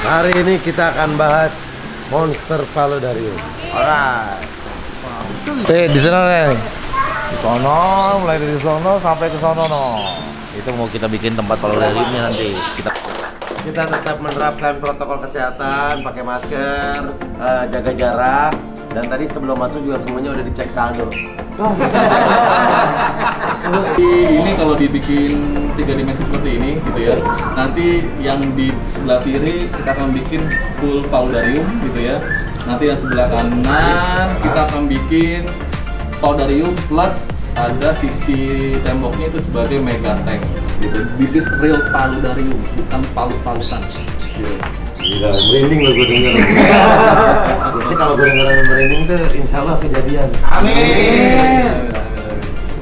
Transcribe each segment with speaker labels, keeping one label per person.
Speaker 1: Hari ini kita akan bahas monster paludarium.
Speaker 2: Alright.
Speaker 1: Di sana nih.
Speaker 2: Di sono, mulai dari sono sampai ke sono no. Itu mau kita bikin tempat paludariumnya nanti.
Speaker 1: Kita tetap menerapkan protokol kesehatan, pakai masker, jaga jarak, dan tadi sebelum masuk juga semuanya udah dicek saldo.
Speaker 3: Ini kalau dibikin 3 dimensi seperti ini gitu ya. Nanti yang di sebelah kiri kita akan bikin full paludarium gitu ya. Nanti yang sebelah kanan kita akan bikin paludarium plus ada sisi temboknya itu sebagai mega tank gitu. This is real paludarium, bukan palut-palutan.
Speaker 1: Gila, merinding loh gue denger. Biasanya kalau gue denger merinding tuh insya Allah kejadian.
Speaker 3: Amin.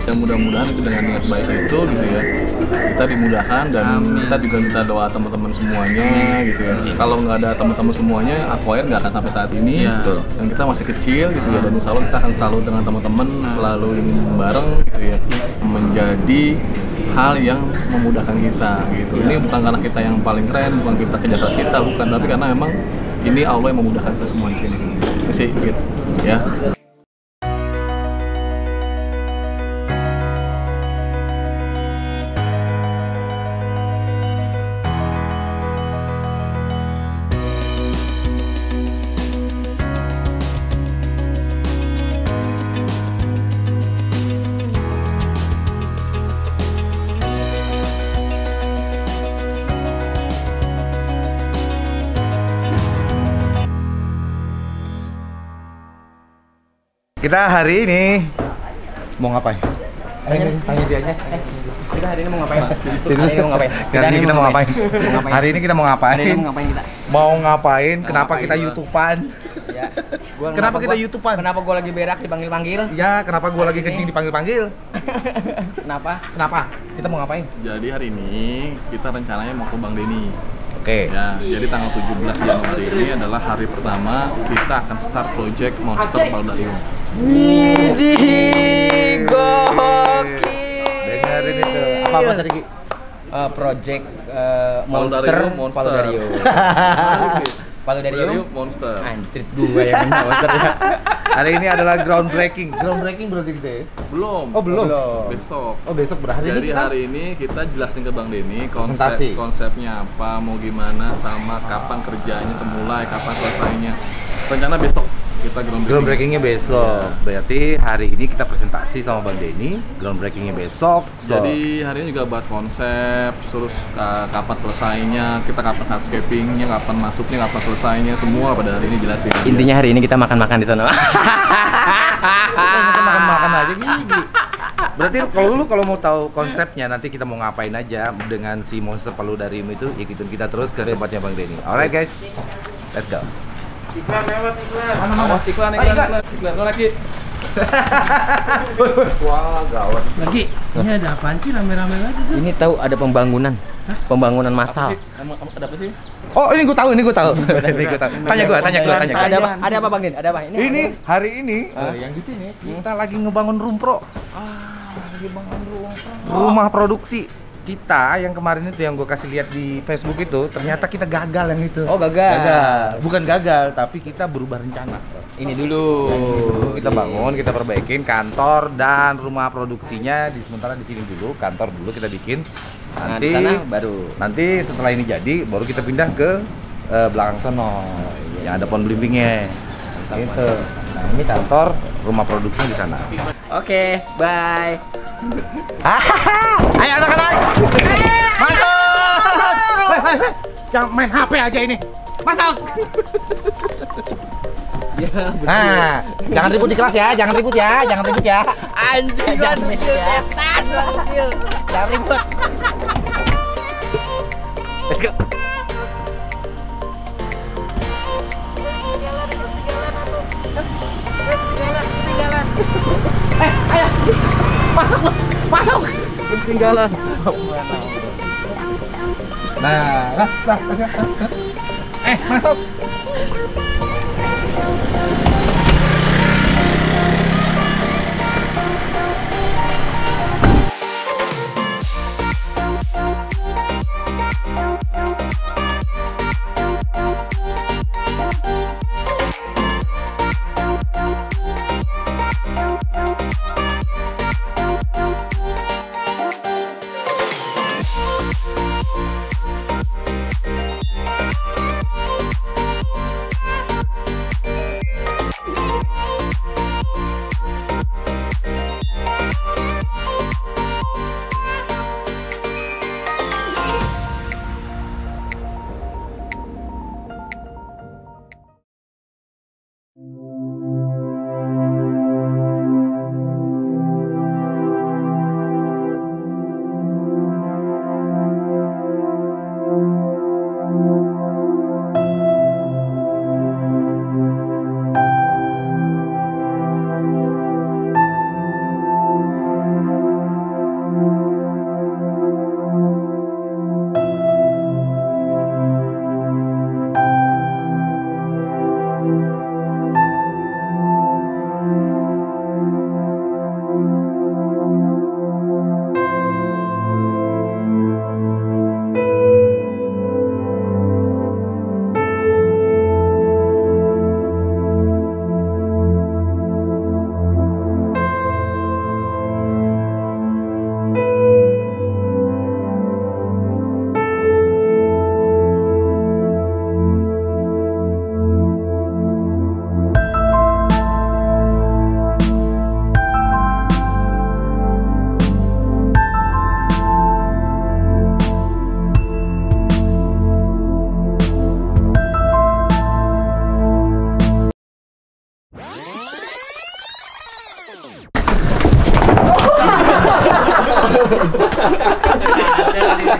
Speaker 3: Dan mudah-mudahan itu dengan niat baik itu gitu ya, kita dimudahkan dan kita juga minta doa teman-teman semuanya gitu ya. Kalau nggak ada teman-teman semuanya, Aquair nggak akan sampai saat ini. Dan kita masih kecil gitu ya, dan insya Allah kita akan selalu dengan teman-teman selalu ini bareng gitu ya, menjadi hal yang memudahkan kita gitu. Ini bukan karena kita yang paling keren, bukan kita kerja keras kita, bukan, tapi karena memang ini Allah yang memudahkan kita semua di sini. Itu sih gitu ya.
Speaker 2: Kita hari ini mau ngapain? Tanya dia aja.
Speaker 4: Kita hari ini mau ngapain?
Speaker 2: Sini.
Speaker 4: Hari ini mau ngapain?
Speaker 2: Hari ini kita mau ngapain? Hari ini kita mau ngapain?
Speaker 4: Hari ini mau ngapain kita?
Speaker 2: Mau ngapain? Kenapa
Speaker 4: ngapain
Speaker 2: kita
Speaker 4: gua?
Speaker 2: YouTubean?
Speaker 4: Ya.
Speaker 2: Kenapa kita YouTubean?
Speaker 4: Kenapa gua lagi berak dipanggil-panggil?
Speaker 2: Ya, kenapa gua lagi kencing dipanggil-panggil?
Speaker 4: Kenapa?
Speaker 2: Kenapa? Kita mau ngapain?
Speaker 3: Jadi hari ini kita rencananya mau ke Bang Denny.
Speaker 2: Oke.
Speaker 3: Ya, jadi tanggal 17 Januari ini adalah hari pertama kita akan start project Monster Paludarium.
Speaker 4: Widih, gokil.
Speaker 2: Dengerin itu. Apa tadi Ki?
Speaker 4: Project Monster Paludarium. Paludarium
Speaker 3: Monster.
Speaker 4: Anjir gua yang monster ya.
Speaker 2: Hari ini adalah groundbreaking. Groundbreaking berarti gitu ya?
Speaker 3: Belum.
Speaker 2: Oh, belum.
Speaker 3: Besok.
Speaker 2: Oh, besok berarti
Speaker 3: Jadi
Speaker 2: ini kita
Speaker 3: hari ini kita jelasin ke Bang Denny
Speaker 2: Presentasi.
Speaker 3: konsepnya apa, mau gimana, sama kapan kerjanya semulai, kapan selesainya. Rencana besok kita
Speaker 2: groundbreakingnya besok. Berarti hari ini kita presentasi sama Bang Denny, groundbreakingnya besok.
Speaker 3: Jadi hari ini juga bahas konsep, terus kapan selesainya, kita kapan hardscapingnya, kapan masuknya, kapan selesainya, semua pada hari ini jelasin.
Speaker 4: Intinya hari ini kita makan-makan di sana.
Speaker 2: Kita makan-makan aja gini. Berarti kalau mau tahu konsepnya, nanti kita mau ngapain aja dengan si Monster Paludarium itu, ikutin kita terus ke tempatnya Bang Denny. Alright guys, let's go.
Speaker 3: Iklan. Lo lagi.
Speaker 2: Wah, gawat.
Speaker 5: Lagi, ini ada apaan sih rame-rame banget itu?
Speaker 4: Ini tahu ada pembangunan. Pembangunan massal.
Speaker 3: Ada apa sih?
Speaker 2: Oh, ini gue tahu. Ini gue tahu. Tanya gue.
Speaker 4: Ada apa? Ada apa Bang Din? Ada apa?
Speaker 2: Ini hari ini yang di sini kita lagi ngebangun Rumpro. Rumah produksi kita yang kemarin itu yang gue kasih lihat di Facebook itu, ternyata kita gagal yang itu.
Speaker 4: Oh, gagal.
Speaker 2: Bukan gagal, tapi kita berubah rencana.
Speaker 4: Ini dulu.
Speaker 2: Kita bangun, kita perbaikin kantor dan rumah produksinya sementara di sini dulu, kantor dulu kita bikin.
Speaker 4: Nah,
Speaker 2: Nanti
Speaker 4: di sana baru.
Speaker 2: Nanti setelah ini jadi baru kita pindah ke belakang sono. Yang ada pohon belimbingnya. Gitu. Nah, ini kantor rumah produksi di sana.
Speaker 4: Oke, bye.
Speaker 2: Ayo anak-anak, masuk! Jangan main HP aja ini, masuk! Nah, jangan ribut di kelas ya, jangan ribut ya.
Speaker 4: Anjing,
Speaker 2: Jangan ribut ya. Jangan ribut. Let's go. Ayo, masuk.
Speaker 4: Ketinggalan.
Speaker 2: Nah, masuk.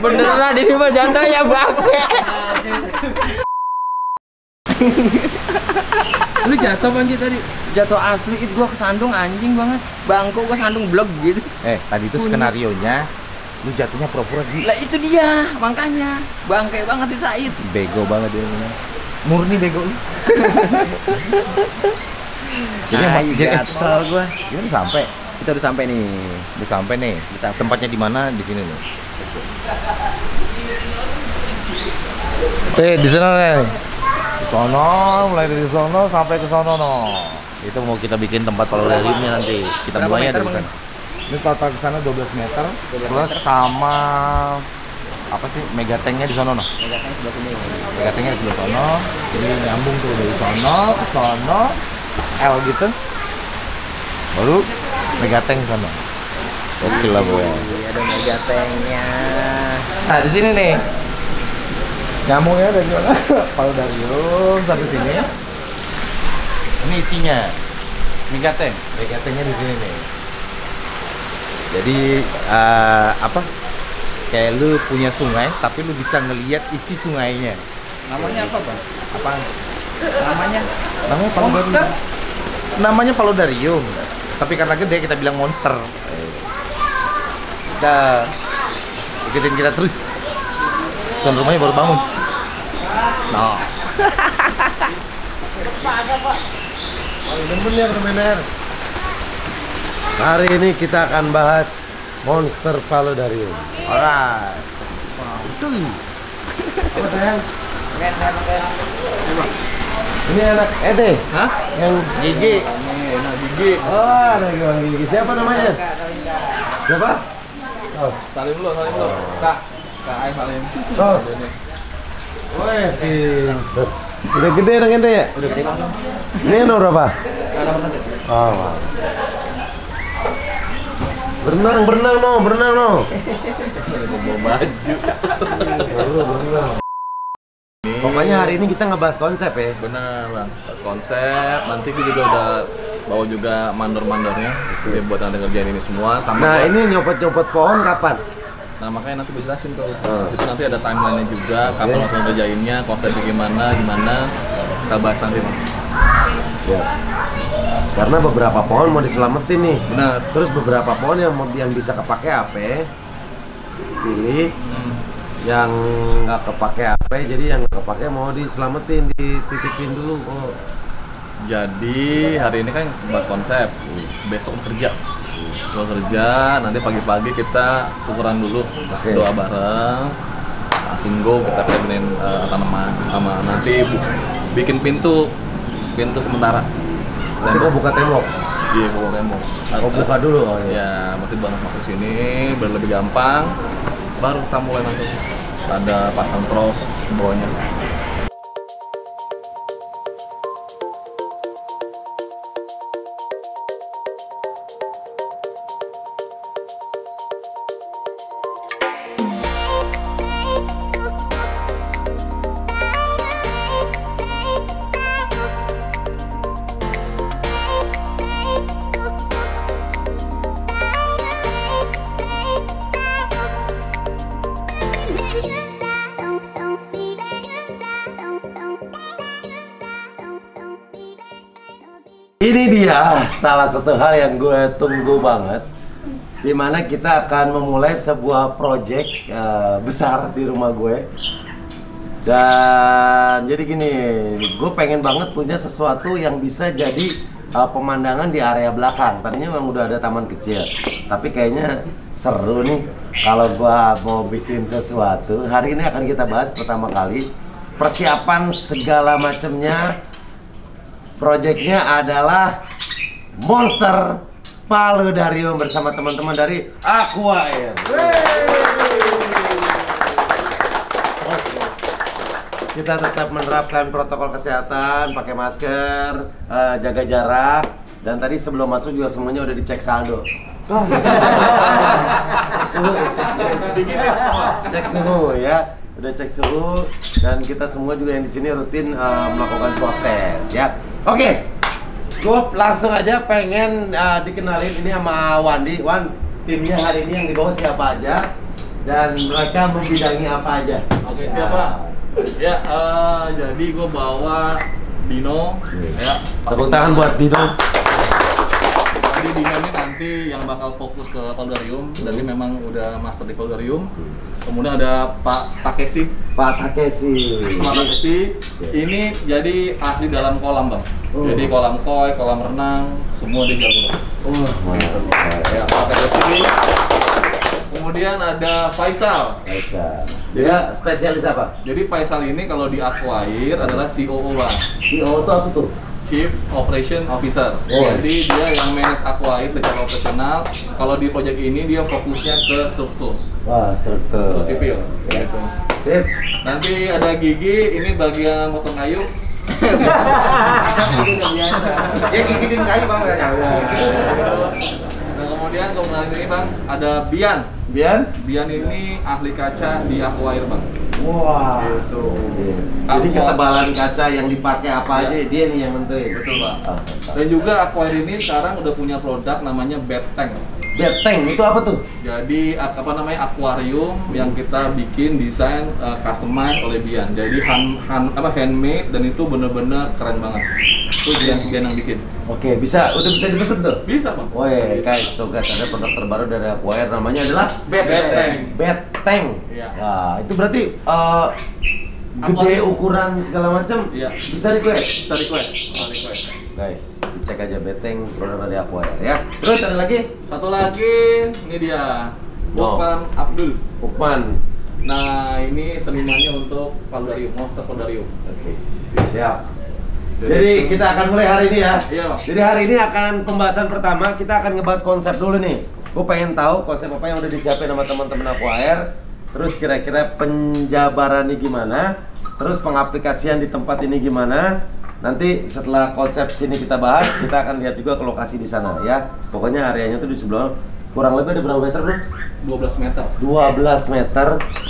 Speaker 4: Beneran ini mah jatuhnya bangke.
Speaker 5: Lu jatuh Panji tadi.
Speaker 4: Jatuh asli itu gua kesandung anjing banget. Bangku gua sandung blok gitu.
Speaker 2: Tadi itu skenarionya lu jatuhnya pura-pura di
Speaker 4: Lah itu dia, makanya bangke banget si Said.
Speaker 2: bego banget dia. Murni bego lu. Jadi
Speaker 4: gatel gua.
Speaker 2: Gimana sampai?
Speaker 4: Kita udah sampai nih.
Speaker 2: Udah sampai nih. Tempatnya di mana? Di sini nih. Di sana nih. Di sono, mulai dari sono sampai ke sono no. Itu mau kita bikin tempat kalau dari ini nanti. Kita
Speaker 4: Berapa
Speaker 2: mulainya
Speaker 4: meter,
Speaker 2: dari
Speaker 4: Bang?
Speaker 2: sana. Ini total ke sana 12 meter. Plus sama apa sih? Megatengnya di sono no. Megatengnya di sebelah sono. Jadi nyambung tuh dari sono ke sono L gitu. Baru megateng sana. Oke lah boy.
Speaker 4: Ada megatengnya.
Speaker 2: Nah di sini nih. Nyambungnya dari mana? Paludarium sampai sini. Ini isinya megateng. Megatengnya di sini nih. Jadi apa? Kayak lu punya sungai, tapi lu bisa ngelihat isi sungainya.
Speaker 4: Namanya apa, Bang?
Speaker 2: Apa?
Speaker 4: Namanya
Speaker 2: Paludarium. Namanya paludarium. Tapi karena gede kita bilang monster. Kita ikutin kita terus. Tuan rumahnya baru bangun. No.
Speaker 1: Bener bener. Hari ini kita akan bahas monster paludarium.
Speaker 2: Alright.
Speaker 1: Betul. Apa sayang? Ini anak Ede.
Speaker 3: Hah?
Speaker 1: Yang
Speaker 2: Gigi.
Speaker 3: Ini enak gigi.
Speaker 1: oh ada yang gigi. Siapa namanya? Siapa? Tos.
Speaker 3: Salim lu. Kak Ai salim.
Speaker 1: Tos. Woi, pinter. Udah gede anak Ede ya?
Speaker 4: udah gede banget.
Speaker 1: Ini nomor berapa?
Speaker 4: Nomor 1.
Speaker 1: Oh, wow. Berenang no.
Speaker 3: Bawa baju.
Speaker 1: Pokoknya hari ini kita ngebahas konsep ya.
Speaker 3: Bener bang, pas konsep nanti kita juga udah bawa juga mandor-mandornya jadi buat nanti kerjaan ini semua sama
Speaker 1: Nah
Speaker 3: buat-
Speaker 1: ini nyopot-nyopot pohon kapan?
Speaker 3: nah makanya nanti bisa jelasin tuh itu nanti ada timeline-nya juga kapan waktu ngerjainnya, konsepnya gimana kita bahas nanti bang.
Speaker 1: Ya. Karena beberapa pohon mau diselamatin nih.
Speaker 3: Bener.
Speaker 1: Terus beberapa pohon yang bisa kepake apa? Pilih. Yang nggak kepake apa? Jadi yang nggak kepake mau diselamatin, dititipin dulu. Oh.
Speaker 3: Jadi hari ini kan bahas konsep, besok kerja. Nanti pagi-pagi kita syukuran dulu,
Speaker 1: Oke.
Speaker 3: doa bareng, singgo kita planning tanaman, sama nanti bikin pintu sementara.
Speaker 1: Kita buka tembok.
Speaker 3: Iya, buka tembok.
Speaker 1: Oh, buka dulu. Oh, iya.
Speaker 3: Ya, nanti bareng masuk sini biar lebih gampang. Baru kita mulai nanti. Ada pasang tros bawahnya.
Speaker 1: Ini dia salah satu hal yang gue tunggu banget, dimana kita akan memulai sebuah project besar di rumah gue. Dan jadi gini, gue pengen banget punya sesuatu yang bisa jadi pemandangan di area belakang. Tadinya memang udah ada taman kecil, tapi kayaknya seru nih kalau gue mau bikin sesuatu. Hari ini akan kita bahas pertama kali persiapan segala macamnya. Proyeknya adalah monster paludarium bersama teman-teman dari Aqua Air. Kita tetap menerapkan protokol kesehatan, pakai masker, jaga jarak, dan tadi sebelum masuk juga semuanya udah dicek saldo. Cek suhu ya, udah cek suhu, dan kita semua juga yang di sini rutin melakukan swab test ya. Oke, gue langsung aja pengen dikenalin ini sama Wandi. Wan, timnya hari ini yang dibawa siapa aja dan mereka membidangi apa aja.
Speaker 3: Oke, siapa? Ya, jadi gue bawa Dino. Ya,
Speaker 1: Tepuk tangan buat Dino.
Speaker 3: Jadi Dino ini nanti yang bakal fokus ke Poldarium, jadi memang udah master di Poldarium. Kemudian ada Pak Takeshi.
Speaker 1: Pak Takeshi.
Speaker 3: Pak Takeshi ini jadi ahli dalam kolam, Bang. Jadi kolam koi, kolam renang, semua dia jago, Bang. Ya, Pak Takeshi. Kemudian ada Faisal.
Speaker 1: Dia spesialis apa?
Speaker 3: Jadi Faisal ini kalau di Aquair adalah COO, Bang.
Speaker 1: CEO itu apa tuh?
Speaker 3: Chief Operation Officer.
Speaker 1: Oh.
Speaker 3: Jadi dia yang manage Aquair secara operasional. Kalau di project ini dia fokusnya ke struktur,
Speaker 1: Wah, struktur.
Speaker 3: sipil. Gitu.
Speaker 1: Sip.
Speaker 3: Nanti ada Gigi, ini bagian motong kayu.
Speaker 2: Ya gigitin kayu bang ya.
Speaker 3: Nah kemudian kemarin ini bang ada Bian. Bian ini ahli kaca di Aquair, Bang.
Speaker 1: Wah.
Speaker 3: Gitu.
Speaker 1: Jadi ketebalan kaca yang dipakai apa aja dia nih yang nentuin.
Speaker 3: Betul, Bang. Dan juga Aquair ini sekarang udah punya produk namanya Bed Tank.
Speaker 1: Bed tank itu apa tuh?
Speaker 3: Jadi apa namanya akuarium yang kita bikin desain customize oleh Bian. Jadi handmade dan itu bener-bener keren banget. Itu Bian yang bikin.
Speaker 1: Oke, udah bisa dipesan tuh?
Speaker 3: Bisa, Bang.
Speaker 1: Woi, guys, tuh guys, ada produk terbaru dari Aquair namanya adalah
Speaker 3: Bed Tank.
Speaker 1: Bed tank.
Speaker 3: Iya.
Speaker 1: Wah, itu berarti gede ukuran segala macam.
Speaker 3: Iya.
Speaker 1: Bisa request.
Speaker 3: Bisa request.
Speaker 1: Guys, dicek aja Bed tank produk dari Aquair ya. Terus ada lagi?
Speaker 3: Satu lagi, ini dia. Bukman Abdul.
Speaker 1: Bukman.
Speaker 3: Nah, ini senimannya untuk Poldarium, Monster Poldarium.
Speaker 1: Oke, siap. Jadi kita akan mulai hari ini ya.
Speaker 3: Iya, Bang.
Speaker 1: Jadi hari ini akan pembahasan pertama, kita akan ngebahas konsep dulu nih. Gue pengen tahu konsep apa yang udah disiapin sama teman-teman Aquair. Terus kira-kira penjabarannya gimana? Terus pengaplikasian di tempat ini gimana? Nanti setelah konsep sini kita bahas, kita akan lihat juga ke lokasi di sana ya. Pokoknya areanya tuh di sebelah, kurang lebih ada berapa meter bro?
Speaker 3: 12 meter.
Speaker 1: 12 meter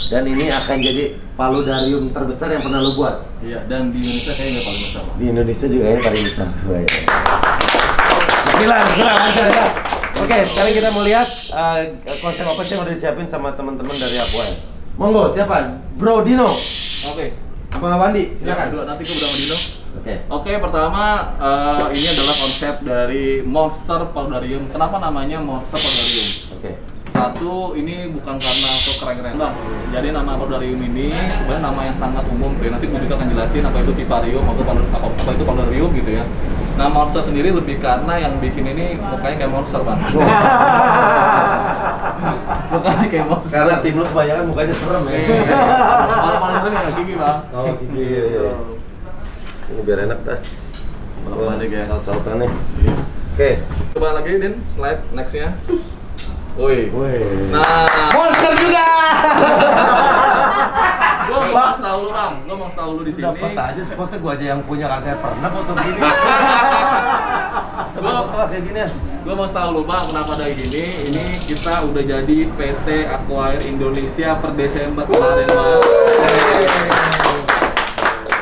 Speaker 1: dan ini akan jadi paludarium terbesar yang pernah lo buat.
Speaker 3: Iya, dan di Indonesia kayaknya nggak paling besar.
Speaker 1: Di Indonesia juga ya paling besar. Bismillah aja ya. Oke, sekarang kita mau lihat konsep apa sih yang udah disiapin sama teman-teman dari Aquair. Monggo, siapa? Bro Dino.
Speaker 3: Oke.
Speaker 1: Apa Wandi? Silakan.
Speaker 3: Silakan. Nanti gue udah sama Dino.
Speaker 1: Oke.
Speaker 3: Oke, pertama ini adalah konsep dari Monster Poldarium. Kenapa namanya Monster Poldarium?
Speaker 1: Oke.
Speaker 3: Satu, ini bukan karena untuk keren-keren bang. Jadi nama Poldarium ini sebenarnya nama yang sangat umum tuh. Nanti gue juga akan jelasin apa itu vivarium atau apa itu Poldarium gitu ya. Nah, monster sendiri lebih karena yang bikin ini mukanya kayak monster bang. Mukanya kayak monster.
Speaker 1: Karena tim lu kebanyakan mukanya serem ya.
Speaker 3: Paling sering ya gigi bang.
Speaker 1: Oh, gigi. Iya. Ini biar enak dah.
Speaker 3: Mana deh, guys.
Speaker 1: Saut-sautannya. Oke.
Speaker 3: Coba lagi Din, slide nextnya. Woi.
Speaker 1: Nah,
Speaker 2: Monster juga.
Speaker 3: Gua mau tahu lu bang, gua mau tahu lu di sini.
Speaker 1: dapat aja spotnya, gua aja yang punya kagak pernah foto gini. Semua foto kayak gini ya.
Speaker 3: Gua mau tahu lu bang, kenapa ada gini? Ini kita udah jadi PT Aquair Indonesia per Desember kemarin bang.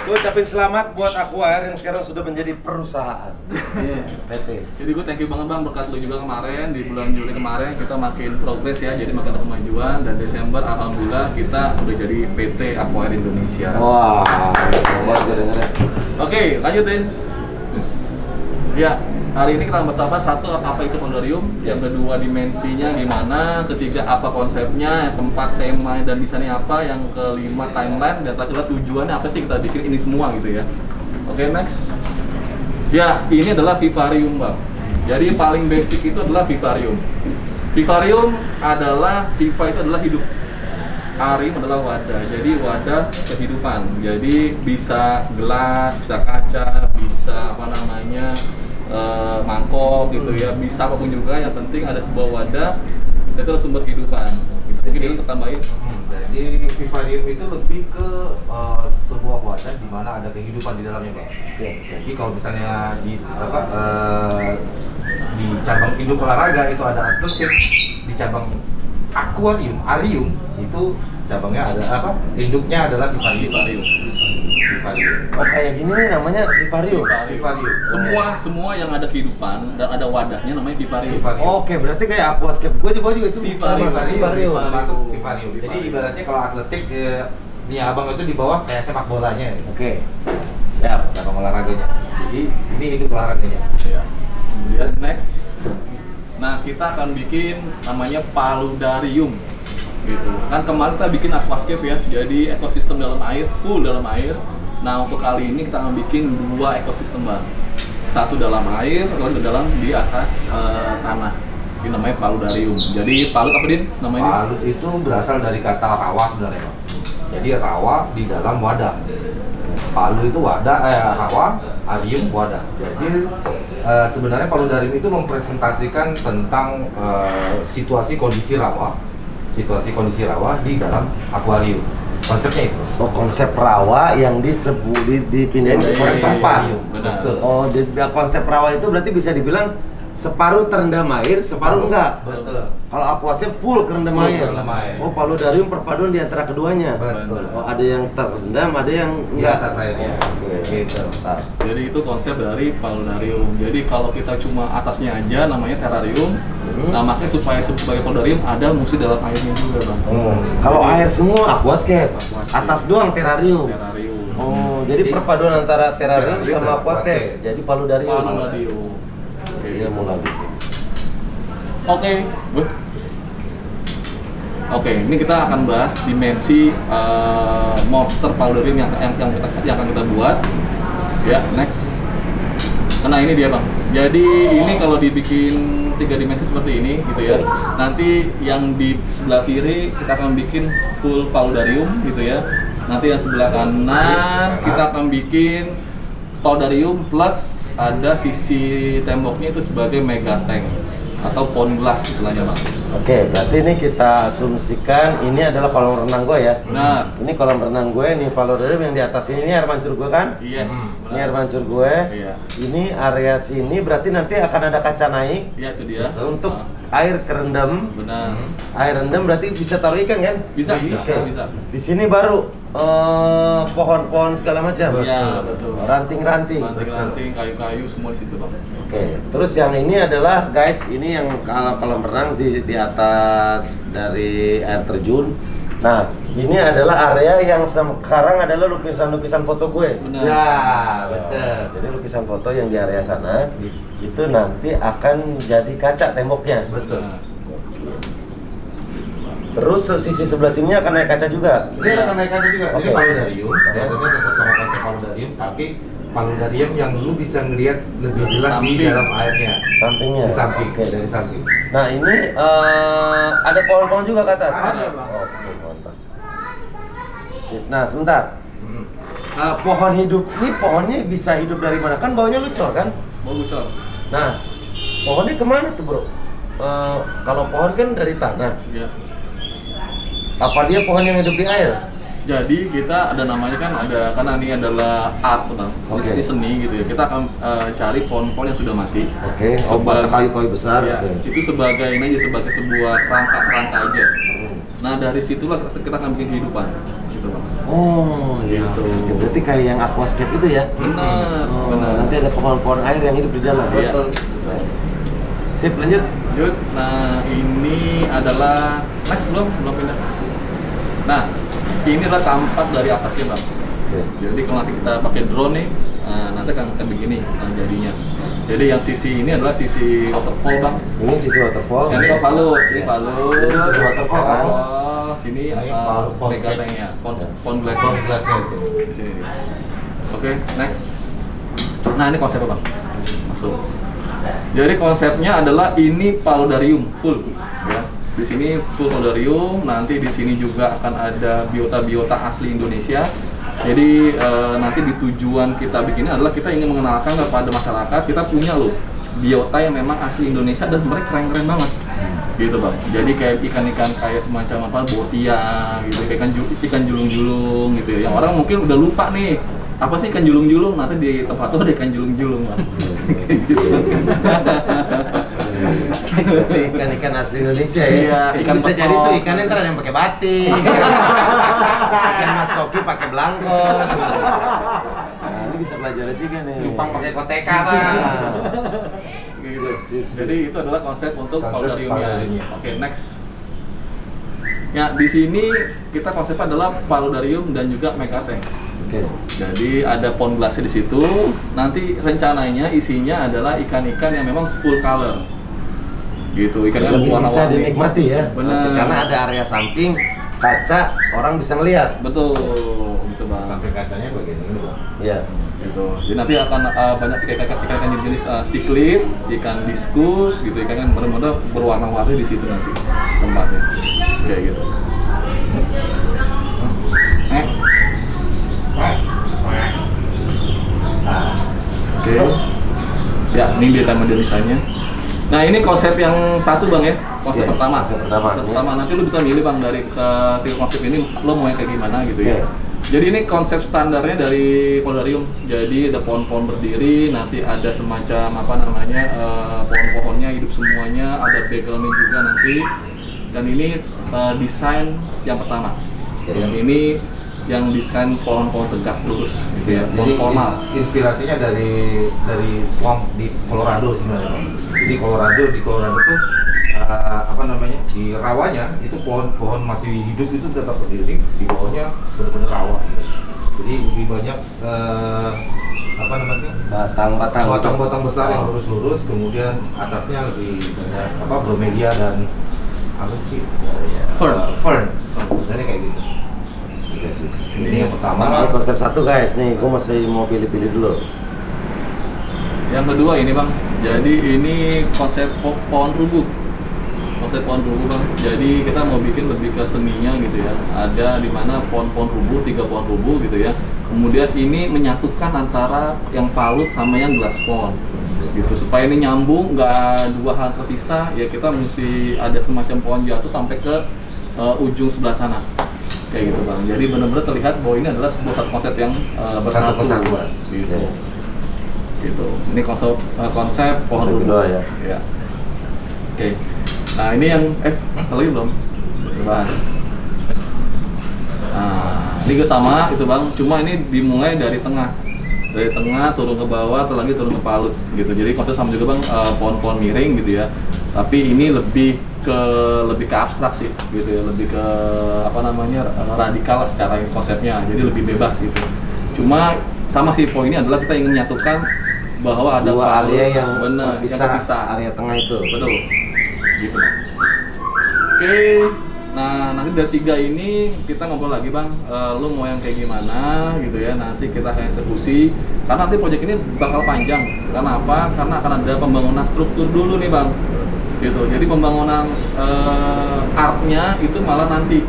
Speaker 1: Gue ucapin selamat buat Aquair yang sekarang sudah menjadi perusahaan. PT.
Speaker 3: Jadi gue thank you banget bang, berkat lu juga kemarin di bulan Juli kemarin kita makin progres ya, jadi makin ada kemajuan dan Desember alhamdulillah kita udah jadi PT Aquair Indonesia.
Speaker 1: Wah, buat gue dengerin.
Speaker 3: Oke, lanjutin. Ya, hari ini kita bahas satu apa itu Poldarium, yang kedua dimensinya gimana, ketiga apa konsepnya, yang keempat tema dan desainnya apa, yang kelima timeline, dan terakhir tujuannya apa sih kita bikin ini semua gitu ya. Oke, next. Ya, ini adalah vivarium bang. Jadi paling basic itu adalah vivarium. Vivarium adalah viva itu adalah hidup. Arium adalah wadah, jadi wadah kehidupan. Jadi bisa gelas, bisa kaca, bisa apa namanya mangkok gitu ya, bisa apapun juga. Yang penting ada sebuah wadah, itu sumber kehidupan. Mungkin itu tambahin.
Speaker 2: Jadi vivarium itu lebih ke sebuah wadah di mana ada kehidupan di dalamnya, Bang. Jadi kalau misalnya di di cabang hidup olahraga itu ada atletik, di cabang arium itu cabangnya ada apa? Induknya adalah vivarium.
Speaker 1: Oh kayak gini nih namanya vivarium.
Speaker 2: Vivarium.
Speaker 3: Semua yang ada kehidupan dan ada wadahnya namanya vivarium.
Speaker 1: Oke, berarti kayak aquascape gue di bawah juga itu
Speaker 3: Vivarium.
Speaker 1: masuk vivarium.
Speaker 2: Masuk vivarium. Jadi ibaratnya kalau atletik nih abang itu di bawah kayak sepak bolanya.
Speaker 1: Oke. Siap.
Speaker 2: Cabang olahraganya. Jadi ini ikut olahraganya.
Speaker 3: Ya. Kemudian next, nah kita akan bikin namanya paludarium, gitu. Kan kemarin kita bikin aquascape ya, jadi ekosistem dalam air, full dalam air. Nah untuk kali ini kita akan bikin 2 ekosistem bang, satu dalam air, satu dalam di atas tanah. Ini namanya paludarium. Jadi palut apa din? Namanya?
Speaker 2: Palut itu berasal dari kata rawa sebenarnya, Bang. Jadi rawa di dalam wadah. Palu itu wadah, rawa, arium wadah. Jadi sebenarnya paludarium itu mempresentasikan tentang situasi kondisi rawa di dalam akuarium. Konsepnya itu.
Speaker 1: Oh konsep rawa yang dipindahin ke suatu tempat.
Speaker 3: Benar.
Speaker 1: Oh jadi konsep rawa itu berarti bisa dibilang separuh terendam air, separuh enggak.
Speaker 2: Betul.
Speaker 1: Kalau aquascape full kerendam
Speaker 2: Full
Speaker 1: air.
Speaker 2: kerendam air.
Speaker 1: Oh paludarium perpaduan di antara keduanya.
Speaker 2: Betul.
Speaker 1: Oh ada yang terendam, ada yang
Speaker 2: Di
Speaker 1: enggak.
Speaker 2: atas airnya.
Speaker 1: Oke, gitu. Nah,
Speaker 3: Jadi itu konsep dari paludarium. Jadi kalau kita cuma atasnya aja namanya terrarium. Nah makanya supaya sebagai paludarium ada musuh dalam airnya juga bang.
Speaker 1: Kalau air semua aquascape,
Speaker 3: Aquascape.
Speaker 1: atas doang terrarium.
Speaker 3: Terrarium.
Speaker 1: Oh, jadi perpaduan antara terrarium
Speaker 2: Terrarium
Speaker 1: sama
Speaker 2: dan
Speaker 1: aquascape.
Speaker 2: aquascape.
Speaker 1: Jadi paludarium.
Speaker 3: Paludarium. Oke.
Speaker 1: Iya mulai.
Speaker 3: Oke, Oke, ini kita akan bahas dimensi monster paludarium yang akan kita buat. Ya, next. Nah ini dia bang. Jadi ini kalau dibikin 3 dimensi seperti ini, gitu ya. Nanti yang di sebelah kiri kita akan bikin full paludarium, gitu ya. Nanti yang sebelah kanan kita akan bikin paludarium plus ada sisi temboknya itu sebagai mega tank atau pond glass istilahnya bang.
Speaker 1: Oke, berarti ini kita asumsikan ini adalah kolam renang gue ya.
Speaker 3: Benar.
Speaker 1: Ini kolam renang gue, ini paludarium yang di atas ini air mancur gue kan?
Speaker 3: Yes.
Speaker 1: Ini air mancur gue.
Speaker 3: Iya.
Speaker 1: Ini area sini berarti nanti akan ada kaca naik
Speaker 3: Iya itu dia.
Speaker 1: untuk
Speaker 3: Ah,
Speaker 1: air kerendam.
Speaker 3: benar.
Speaker 1: Air rendam berarti bisa taruh ikan kan?
Speaker 3: Bisa,
Speaker 1: Oke.
Speaker 3: bisa.
Speaker 1: Di sini baru pohon-pohon segala macam.
Speaker 3: Iya betul.
Speaker 1: Ranting-ranting.
Speaker 3: Ranting-ranting, kayu-kayu semua di situ bang.
Speaker 1: Oke, terus yang ini adalah guys, ini yang kalau kolam renang di atas dari air terjun. Nah, ini adalah area yang sekarang adalah lukisan-lukisan foto gue.
Speaker 3: Benar.
Speaker 2: Ya, betul.
Speaker 1: Jadi lukisan foto yang di area sana itu nanti akan jadi kaca temboknya.
Speaker 2: Betul.
Speaker 1: Terus sisi sebelah sini akan naik kaca juga.
Speaker 2: Ini ada kenaikannya juga. Ini
Speaker 1: Oke.
Speaker 2: paludarium. Di atasnya tetap sama konsep paludarium, tapi paludarium yang lu bisa ngelihat lebih jelas di
Speaker 3: Samping.
Speaker 2: dalam airnya.
Speaker 1: Sampingnya.
Speaker 2: Di samping,
Speaker 1: Oke.
Speaker 2: dari samping.
Speaker 1: Nah ini ada pohon-pohon juga ke atas.
Speaker 3: Ada, Bang.
Speaker 1: Oke, mantap. Sip. Nah sebentar.
Speaker 2: Hmm.
Speaker 1: Pohon hidup ini pohonnya bisa hidup dari mana? Kan baunya lucor kan?
Speaker 3: Mau bocor.
Speaker 1: Nah pohonnya kemana tuh bro? Kalau pohon kan dari tanah.
Speaker 3: Ya.
Speaker 1: Apa dia pohon yang hidup di air?
Speaker 3: Jadi kita ada namanya kan ada karena ini adalah art bang.
Speaker 1: Oke.
Speaker 3: Ini seni gitu ya. Kita akan cari pohon-pohon yang sudah mati.
Speaker 1: Oke. Oh,
Speaker 3: Sebagai-
Speaker 1: kayu-kayu besar.
Speaker 3: Ya,
Speaker 1: Oke.
Speaker 3: itu sebagai ini aja sebagai sebuah kerangka aja. Nah dari situlah kita akan bikin kehidupan, gitu bang.
Speaker 1: Oh iya.
Speaker 3: Gitu.
Speaker 1: Oke, berarti kayak yang aquascape itu ya?
Speaker 3: Benar,
Speaker 1: Oh,
Speaker 3: benar.
Speaker 1: nanti ada pohon-pohon air yang hidup di dalam.
Speaker 3: Iya.
Speaker 2: Betul.
Speaker 1: Sip, lanjut.
Speaker 3: Lanjut. Nah ini adalah next belum pindah. Nah ini adalah tampak dari atasnya bang.
Speaker 1: Oke.
Speaker 3: Jadi kalau nanti kita pakai drone nih, nanti akan begini jadinya. Jadi yang sisi ini adalah sisi waterfall bang.
Speaker 1: Ini sisi waterfall.
Speaker 3: Yang ini palu, ini palu.
Speaker 1: Ini sisi waterfall, kan?
Speaker 3: Sini
Speaker 2: Ini palu, pond
Speaker 3: mega tanknya, pond glass.
Speaker 2: Pond glassnya di sini.
Speaker 3: Di sini. Oke, next. Nah ini konsepnya bang. Masuk. Jadi konsepnya adalah ini paludarium full, ya. Di sini full paludarium. Nanti di sini juga akan ada biota-biota asli Indonesia. Jadi nanti di tujuan kita bikin adalah kita ingin mengenalkan kepada masyarakat kita punya loh biota yang memang asli Indonesia dan mereka keren-keren banget, gitu bang. Jadi kayak ikan-ikan kayak semacam apa botia, gitu, kayak ikan julung-julung, gitu ya. Yang orang mungkin udah lupa nih apa sih ikan julung-julung, nanti di tempat tuh ada ikan julung-julung bang. Kayak gitu.
Speaker 1: Ikan-ikan asli Indonesia ya.
Speaker 3: Iya, ikan
Speaker 1: bisa jadi
Speaker 3: betok.
Speaker 1: tuh ikannya ntar ada yang pakai batik. Ikan mas koki pakai belangko. Nah, ini bisa pelajaran juga nih.
Speaker 2: Cupang pakai koteka, Bang.
Speaker 3: Gitu.
Speaker 1: Sip.
Speaker 3: Jadi itu adalah konsep untuk
Speaker 2: Konsep
Speaker 3: paludariumnya.
Speaker 2: paludariumnya.
Speaker 3: Oke, next. Ya, di sini kita konsepnya adalah paludarium dan juga megatank.
Speaker 1: Oke.
Speaker 3: Jadi ada pond glassnya di situ. Nanti rencananya isinya adalah ikan-ikan yang memang full color. Gitu, ikan yang
Speaker 1: Lebih bisa
Speaker 3: warna-warni.
Speaker 1: dinikmati ya.
Speaker 3: Benar.
Speaker 1: Karena ada area samping kaca, orang bisa ngelihat.
Speaker 3: Betul, gitu Bang.
Speaker 2: Sampai kacanya bagian ini, Bang.
Speaker 1: Iya.
Speaker 3: Gitu. Jadi nanti akan banyak ikan-ikan jenis siklid, ikan diskus, gitu, ikan yang benar-benar berwarna-warni di situ nanti tempatnya. Kayak gitu. Oke. Ya, ini dia taman desainnya. Nah, ini konsep yang satu Bang ya. Konsep
Speaker 1: Oke,
Speaker 3: pertama.
Speaker 1: konsep pertama.
Speaker 3: Konsep pertama. Nanti lu bisa milih Bang dari tiga konsep ini lo mau yang kayak gimana gitu ya.
Speaker 1: Oke.
Speaker 3: Jadi ini konsep standarnya dari polarium. Jadi ada pohon-pohon berdiri, nanti ada semacam apa namanya pohon-pohonnya hidup semuanya, ada backgroundnya juga nanti. Dan ini desain yang pertama.
Speaker 1: Oke.
Speaker 3: Yang ini yang desain pohon-pohon tegak lurus, gitu ya, pohon
Speaker 2: Jadi
Speaker 3: formal.
Speaker 2: inspirasinya dari swamp di Colorado sebenarnya, Bang. Jadi di Colorado tuh apa namanya, di rawanya itu pohon-pohon masih hidup itu tetap berdiri, di bawahnya benar-benar rawa gitu. Jadi lebih banyak apa namanya, batang-batang besar yang lurus-lurus, kemudian atasnya lebih banyak apa, bromelia dan apa sih, fern. Jadi kayak gitu.
Speaker 1: Iya sih.
Speaker 2: Ini yang pertama.
Speaker 1: Ini konsep satu guys, nih gue masih mau pilih-pilih dulu.
Speaker 3: Yang kedua ini Bang, jadi ini konsep pohon rubuh. Konsep pohon rubuh Bang, jadi kita mau bikin lebih ke seninya gitu ya. Ada di mana pohon-pohon rubuh, 3 pohon rubuh gitu ya. Kemudian ini menyatukan antara yang palut sama yang glass pohon gitu, supaya ini nyambung, nggak dua hal terpisah ya. Kita mesti ada semacam pohon jatuh sampai ke ujung sebelah sana kayak gitu Bang. Jadi benar-benar terlihat bahwa ini adalah sebuah satu konsep yang bersatu
Speaker 2: kesatuan.
Speaker 3: gitu. Gitu. Ini konsep pohon
Speaker 1: Konsep
Speaker 3: rubuh.
Speaker 1: kedua ya.
Speaker 3: Ya. Oke. Nah, ini yang lagi belum? Bahas. Nah, ini juga sama itu Bang, cuma ini dimulai dari tengah. Dari tengah turun ke bawah, terus lagi turun ke palut gitu. Jadi konsep sama juga Bang, pohon-pohon miring gitu ya. Tapi ini lebih ke abstrak sih gitu ya, lebih ke apa namanya, radikal secara konsepnya. Jadi lebih bebas gitu. Cuma sama sih poinnya adalah kita ingin menyatukan bahwa ada
Speaker 1: Dua
Speaker 3: palut,
Speaker 1: area yang
Speaker 3: benar, yang terpisah.
Speaker 1: area tengah itu.
Speaker 3: Betul. Gitu. Oke. Nah, nanti dari 3 ini kita ngobrol lagi Bang, lu mau yang kayak gimana gitu ya, nanti kita akan eksekusi. Karena nanti proyek ini bakal panjang. Karena apa? Karena akan ada pembangunan struktur dulu nih Bang. Gitu. Jadi pembangunan artnya itu malah nanti.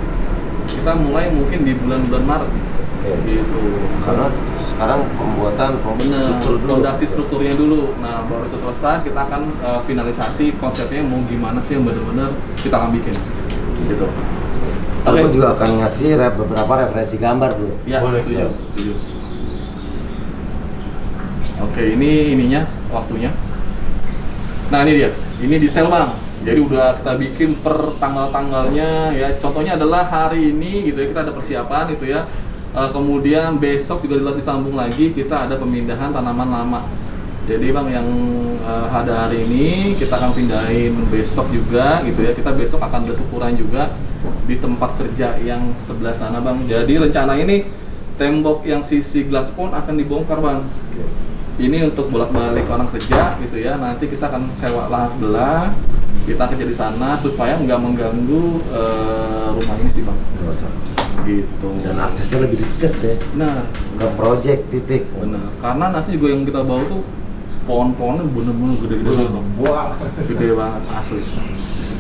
Speaker 3: Kita mulai mungkin di bulan-bulan Maret.
Speaker 1: Oke.
Speaker 3: Gitu.
Speaker 1: Karena sekarang pembuatan
Speaker 3: Bener,
Speaker 1: struktur dulu.
Speaker 3: fondasi strukturnya dulu. Nah, baru itu selesai, kita akan finalisasi konsepnya mau gimana sih yang benar-benar kita akan bikin. Gitu.
Speaker 1: Aku juga akan ngasih beberapa referensi gambar dulu.
Speaker 3: Ya,
Speaker 2: Boleh,
Speaker 3: setuju.
Speaker 1: ya.
Speaker 3: Setuju. Oke, ini ininya waktunya. Nah, ini dia. Ini detail Bang. Jadi udah kita bikin per tanggal-tanggalnya ya. Contohnya adalah hari ini gitu ya, kita ada persiapan gitu ya. Kemudian besok juga disambung lagi, kita ada pemindahan tanaman lama. Jadi Bang, yang ada hari ini kita akan pindahin besok juga gitu ya. Kita besok akan ada syukuran juga di tempat kerja yang sebelah sana Bang. Jadi rencana ini tembok yang sisi glass pond akan dibongkar Bang. Ini untuk bolak-balik orang kerja gitu ya. Nanti kita akan sewa lahan sebelah, kita kerja di sana supaya nggak mengganggu rumah ini sih Bang. Gitu.
Speaker 1: Dan aksesnya lebih deket deh
Speaker 3: Nah,
Speaker 1: ke project titik.
Speaker 3: bener. Karena nanti juga yang kita bawa tuh pohon-pohonnya bener-bener gede-gede banget.
Speaker 2: Wah.
Speaker 3: Gede banget asli.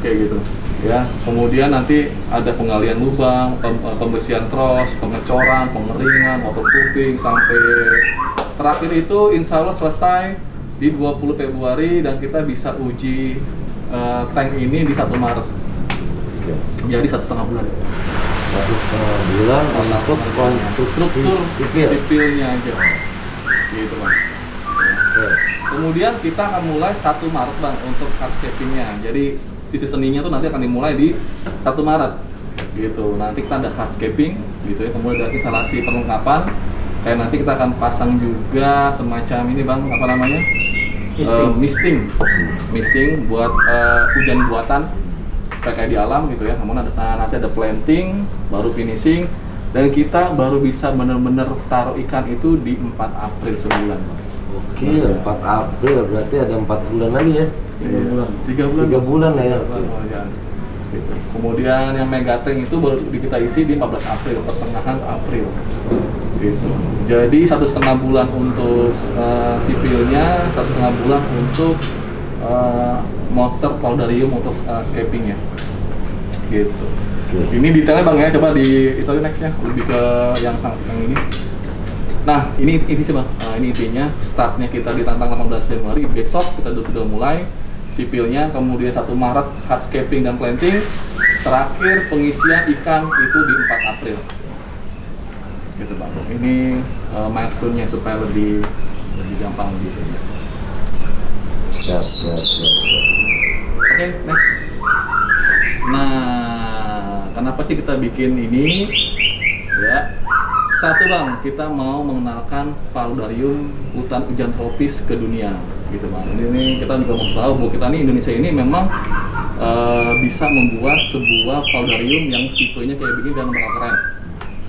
Speaker 3: Kayak gitu. Ya, kemudian nanti ada penggalian lubang, pembersihan tros, pengecoran, pengeringan, waterproofing sampai terakhir itu insya Allah selesai di 20 Februari dan kita bisa uji tank ini di 1 Maret. Jadi 1,5 bulan.
Speaker 1: 1,5 bulan untuk konstruksi
Speaker 3: Struktur
Speaker 1: sipil.
Speaker 3: sipilnya aja. Gitu Bang. Kemudian kita akan mulai 1 Maret Bang untuk hardscapingnya. Jadi sisi seninya tuh nanti akan dimulai di 1 Maret gitu. Nanti kita ada hardscaping gitu ya, kemudian ada instalasi perlengkapan. Kayak nanti kita akan pasang juga semacam ini Bang, apa namanya? Misting buat hujan buatan kayak di alam gitu ya. Kemudian nanti ada planting, baru finishing, dan kita baru bisa bener-bener taruh ikan itu di 4 April sebulan Bang.
Speaker 1: Oke, 4 April berarti ada 4 bulan lagi ya?
Speaker 3: 3 bulan.
Speaker 1: 3 bulan ya.
Speaker 3: Gitu. Kemudian yang megatank itu baru kita isi di 14 April, pertengahan April. Gitu. Jadi 1,5 bulan untuk sipilnya, 1,5 bulan untuk monster paudarium untuk scapingnya. Gitu. Ini detailnya Bang ya, coba di itu nextnya lebih ke yang ini. Nah, ini coba. Ini intinya, startnya kita di tanggal 18 Januari, besok kita udah mulai sipilnya, kemudian 1 Maret hardscaping dan planting, terakhir pengisian ikan itu di 4 April. Gitu Bang. Ini milestone-nya supaya lebih gampang gitu.
Speaker 1: Siap.
Speaker 3: Oke, next. Nah, kenapa sih kita bikin ini? Ya, satu Bang, kita mau mengenalkan paludarium hutan hujan tropis ke dunia, gitu Bang. Ini kita juga mau tahu bahwa kita nih Indonesia ini memang bisa membuat sebuah paludarium yang tipenya kayak begini dan bakal keren,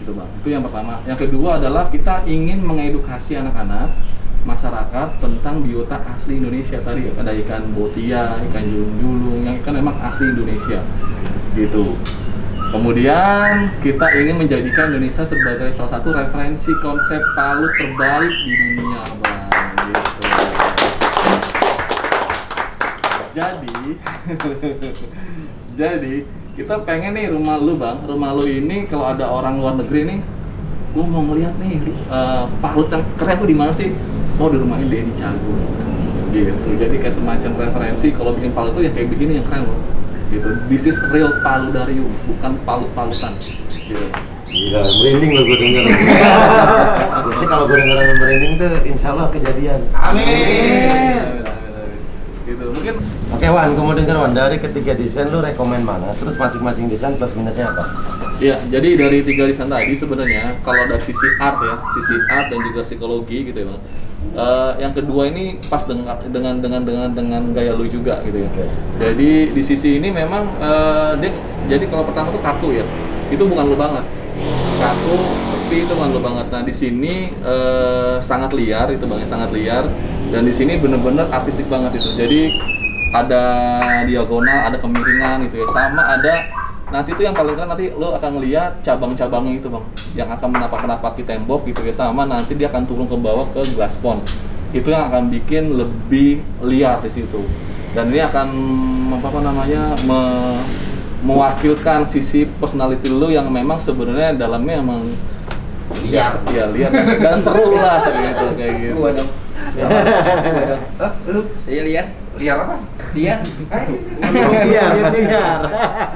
Speaker 3: gitu Bang. Itu yang pertama. Yang kedua adalah kita ingin mengedukasi anak-anak masyarakat tentang biota asli Indonesia. Tadi ada ikan botia, ikan julung-julung, yang ikan memang asli Indonesia, gitu. Kemudian kita ingin menjadikan Indonesia sebagai salah satu referensi konsep palut terbaik di dunia, Bang. Gitu. Jadi kita pengen nih rumah lu Bang, rumah lu ini kalau ada orang luar negeri nih, lu mau ngeliat nih palut yang keren tuh di mana sih? Oh, di rumah ini Denny Cagur. Gitu. Jadi kayak semacam referensi kalau bikin palut tuh ya kayak begini yang keren loh. Gitu. This is real paludarium, bukan palut-palutan. Gitu.
Speaker 1: Gila, merinding loh gue denger. Biasanya kalau gue denger merinding tuh insya Allah kejadian.
Speaker 3: Amin. Gitu. Mungkin
Speaker 1: Oke Wan, gue mau denger Wan, dari ketiga desain lu rekomen mana? Terus masing-masing desain plus minusnya apa?
Speaker 3: ya, jadi dari 3 desain tadi sebenarnya kalau dari sisi art ya, sisi art dan juga psikologi gitu ya Bang. Yang kedua ini pas dengan gaya lu juga gitu ya.
Speaker 1: Okay.
Speaker 3: Jadi di sisi ini memang dia jadi kalau pertama tuh kaku ya. Itu bukan lu banget. Kaku, sepi itu bukan lu banget. Nah, di sini sangat liar itu Bang, sangat liar, dan di sini bener-bener artistik banget itu. Jadi ada diagonal, ada kemiringan gitu ya. Sama ada nanti itu yang paling keren, nanti lo akan ngeliat cabang-cabangnya itu Bang, yang akan menapak-napaki tembok gitu ya. Sama nanti dia akan turun ke bawah ke glass pond. Itu yang akan bikin lebih liar di situ. Dan ini akan mewakilkan sisi personality lo yang memang sebenarnya dalamnya emang liar dan seru lah gitu, kayak gitu.
Speaker 4: Gua dong.
Speaker 5: Lu
Speaker 4: Iya lihat.
Speaker 5: liar apa?
Speaker 4: Dia.
Speaker 1: Biar.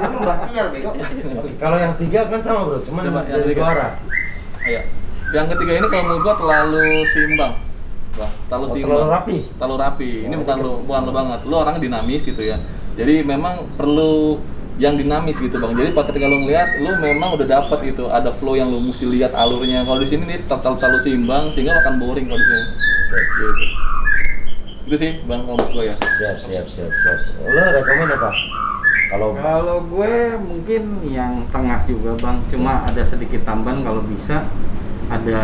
Speaker 5: Lu nggak tiar bego.
Speaker 1: Kalau yang 3 kan sama bro, cuman
Speaker 3: Coba yang
Speaker 1: dari
Speaker 3: ketiga.
Speaker 1: dua arah.
Speaker 3: Iya. Yang ketiga ini kalau menurut gua terlalu seimbang. Wah, terlalu seimbang.
Speaker 1: Terlalu rapi.
Speaker 3: Terlalu rapi. Ini bukan lo banget. Lo orangnya dinamis gitu ya. Jadi memang perlu yang dinamis gitu Bang. Jadi ketika lo ngeliat, lo memang udah dapet itu, ada flow yang lo mesti lihat alurnya. Kalau di sini nih terlalu seimbang sehingga lo akan boring kalau di sini. Gitu. Itu sih Bang kalau menurut gua ya.
Speaker 1: Siap. Lo rekomen apa?
Speaker 6: Kalau gue mungkin yang tengah juga Bang, cuma ada sedikit tambahan kalau bisa ada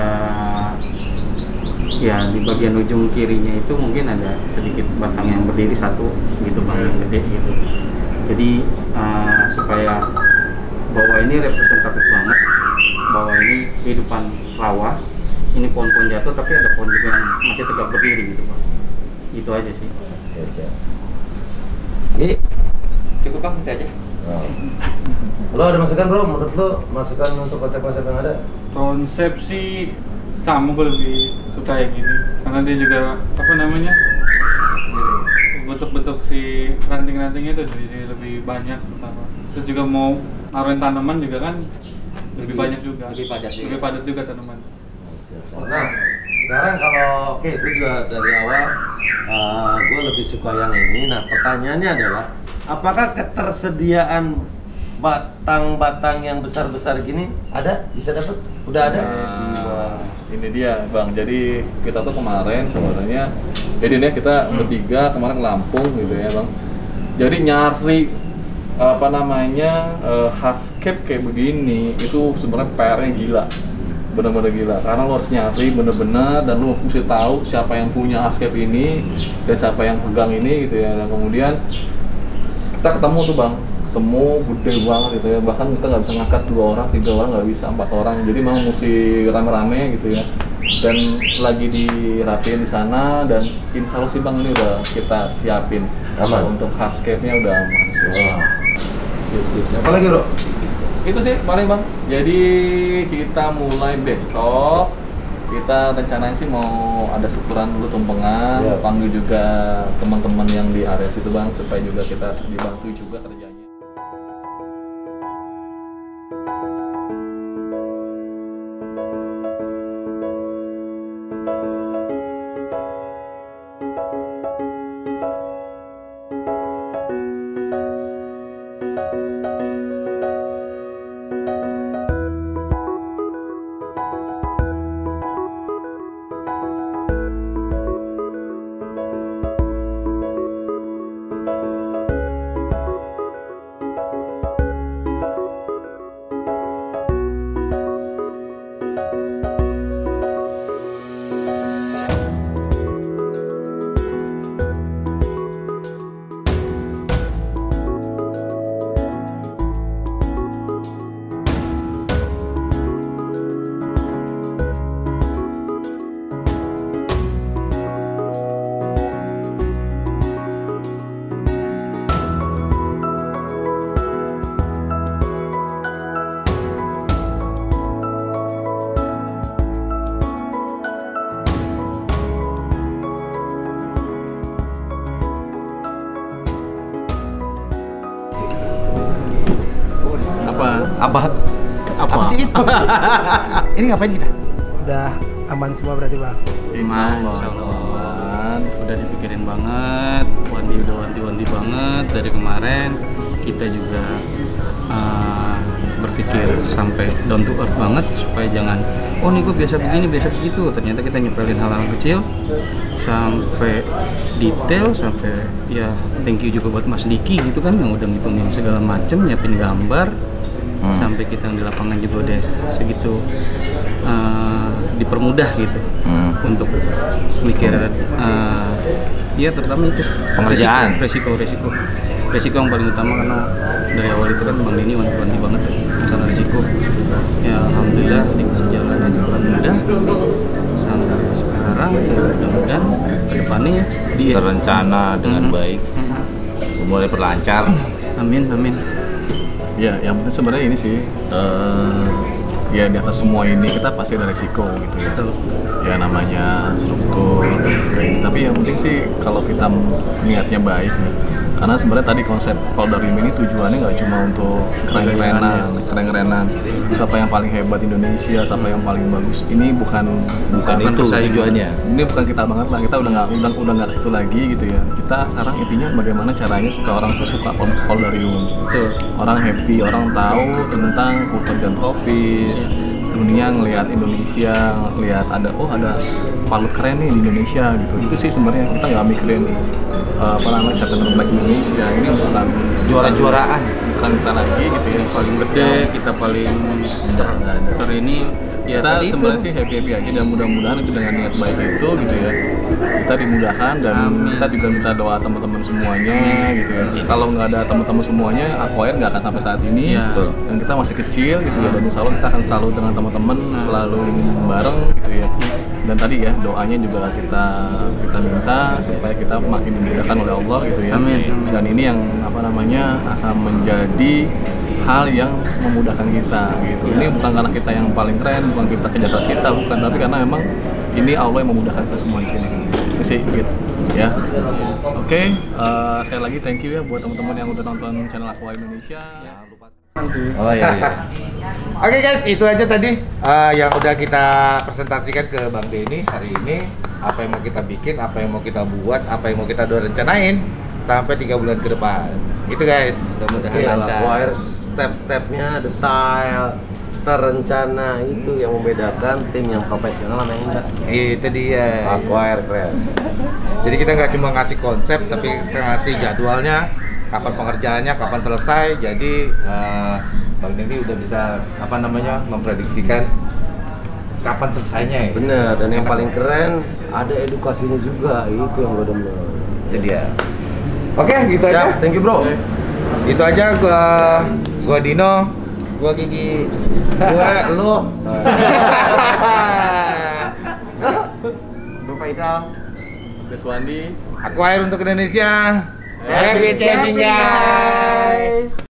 Speaker 6: ya di bagian ujung kirinya itu mungkin ada sedikit batang yang berdiri satu gitu Bang, yang gede gitu. Jadi supaya bahwa ini representatif banget, bahwa ini kehidupan rawa, ini pohon-pohon jatuh tapi ada pohon juga yang masih tegak berdiri gitu Bang. Itu aja sih.
Speaker 1: Oke, siap. Ini
Speaker 4: Cukup Bang, itu aja.
Speaker 1: lo ada masukan bro? Menurut lo masukan untuk konsep-konsep yang ada?
Speaker 7: Konsep sih sama, gue lebih suka yang gini karena dia juga apa namanya, bentuk-bentuk si ranting-rantingnya itu jadi lebih banyak pertama. Terus juga mau naruhin tanaman juga kan lebih banyak juga,
Speaker 4: Lebih padat juga.
Speaker 7: lebih padat juga tanaman.
Speaker 1: Siap. Nah, Sekarang kalau oke itu juga dari awal gue lebih suka yang ini. Nah pertanyaannya adalah apakah ketersediaan batang-batang yang besar-besar gini ada? Bisa dapat? Udah ada?
Speaker 3: Nah, ini dia Bang, jadi kita tuh kemarin sebenarnya ini kita bertiga kemarin ke Lampung gitu ya Bang. Jadi nyari apa namanya hardscape kayak begini itu sebenarnya PR-nya gila, bener-bener gila. Karena lo harus nyari bener-bener dan lo mesti tahu siapa yang punya hardscape ini dan siapa yang pegang ini gitu ya. Dan kemudian kita ketemu tuh Bang, ketemu gede banget gitu ya. Bahkan kita nggak bisa ngangkat 2 orang, 3 orang, nggak bisa 4 orang. Jadi memang mesti rame-rame gitu ya. Dan lagi dirapiin di sana dan insya Allah sih Bang ini udah kita siapin
Speaker 1: Aman.
Speaker 3: untuk hardscape-nya udah aman sih.
Speaker 1: Wah. Sip. Apa lagi bro?
Speaker 3: Itu sih paling Bang. Jadi kita mulai besok. Kita rencanain sih mau ada syukuran dulu tumpengan,
Speaker 1: Siap.
Speaker 3: panggil juga teman-teman yang di area situ Bang supaya juga kita dibantu juga kerjanya.
Speaker 2: Apa sih itu? Ini ngapain kita?
Speaker 5: Udah aman semua berarti bang?
Speaker 6: Insya Allah. Udah dipikirin banget, udah wanti-wanti banget dari kemarin. Kita juga berpikir sampai down to earth banget supaya jangan, oh nih gue biasa begini, biasa begitu. Ternyata kita nyepelin hal-hal kecil sampai detail, sampai ya thank you juga buat Mas Diki gitu kan yang udah ngitungin segala macem, nyiapin gambar. Sampai kita yang di lapangan juga udah segitu dipermudah gitu untuk mikir ya terutama itu
Speaker 2: pengerjaan
Speaker 6: resiko yang paling utama karena dari awal itu kan Bang Denny wanti-wanti banget masalah resiko. Ya alhamdulillah dikasih jalan aja dengan mudah sampai sekarang, mudah-mudahan kedepannya dia
Speaker 2: terencana dengan baik, mulai berlancar.
Speaker 6: Amin.
Speaker 3: Ya, yang penting sebenarnya ini sih, ya di atas semua ini kita pasti ada resiko gitu ya.
Speaker 6: Betul.
Speaker 3: Ya namanya struktur kayak ini. Tapi yang penting sih kalau kita niatnya baik ya. Karena sebenarnya tadi konsep Poldarim ini tujuannya nggak cuma untuk keren-kerenan, siapa yang paling hebat Indonesia, siapa yang paling bagus. Ini bukan itu tujuannya. Ini bukan kita banget lah, kita udah nggak ke situ lagi gitu ya. Kita sekarang intinya bagaimana caranya supaya orang suka Poldarium. Orang happy, orang tahu tentang hutan tropis, dunia ngelihat Indonesia, lihat ada palut keren nih di Indonesia gitu. Itu sih sebenarnya kita nggak mikirin siapa terbaik Indonesia. Ini bukan
Speaker 2: juara-juaraan,
Speaker 3: bukan kita lagi gitu ya.
Speaker 6: Paling gede, kita paling ter ini ya
Speaker 3: kita
Speaker 6: tadi
Speaker 3: sebenarnya
Speaker 6: itu.
Speaker 3: sih happy aja dan mudah-mudahan itu dengan niat baik itu gitu ya kita dimudahkan dan kita juga minta doa teman-teman semuanya gitu ya. Kalau nggak ada teman-teman semuanya Aquair nggak akan sampai saat ini dan kita masih kecil gitu ya, dan insya Allah kita akan selalu dengan teman-teman selalu bareng gitu ya. Dan tadi ya doanya juga kita minta supaya kita makin dimudahkan oleh Allah gitu ya. Dan ini yang akan menjadi hal yang memudahkan kita gitu. Ini bukan karena kita yang paling keren, bukan kita kerja kita, bukan, tapi karena memang ini Allah yang memudahkan kita semua di sini. Itu sih gitu ya. Oke, sekali lagi thank you ya buat teman-teman yang udah nonton channel Aquair Indonesia.
Speaker 2: Jangan lupa
Speaker 7: nanti.
Speaker 2: Oh iya. Oke guys, itu aja tadi yang udah kita presentasikan ke Bang Denny hari ini. Apa yang mau kita bikin, apa yang mau kita buat, apa yang mau kita rencanain sampai 3 bulan ke depan. Gitu guys, mudah-mudahan lancar.
Speaker 1: Acquire step-stepnya detail, terencana, itu yang membedakan tim yang profesional sama yang enggak.
Speaker 2: Itu dia.
Speaker 1: Acquire keren.
Speaker 2: Jadi kita nggak cuma ngasih konsep, tapi kita ngasih jadwalnya, kapan pengerjaannya, kapan selesai. Jadi Bang Denny udah bisa memprediksikan kapan selesainya ya.
Speaker 1: Bener, dan yang paling keren ada edukasinya juga, itu yang gue demen.
Speaker 2: Itu dia. Oke, gitu aja.
Speaker 1: Thank you bro.
Speaker 2: Itu aja gua Dino,
Speaker 4: Gua Gigi.
Speaker 1: Gue lo.
Speaker 6: Gue Faisal.
Speaker 3: Deswandi.
Speaker 2: Acquire untuk Indonesia.
Speaker 4: Happy changing guys.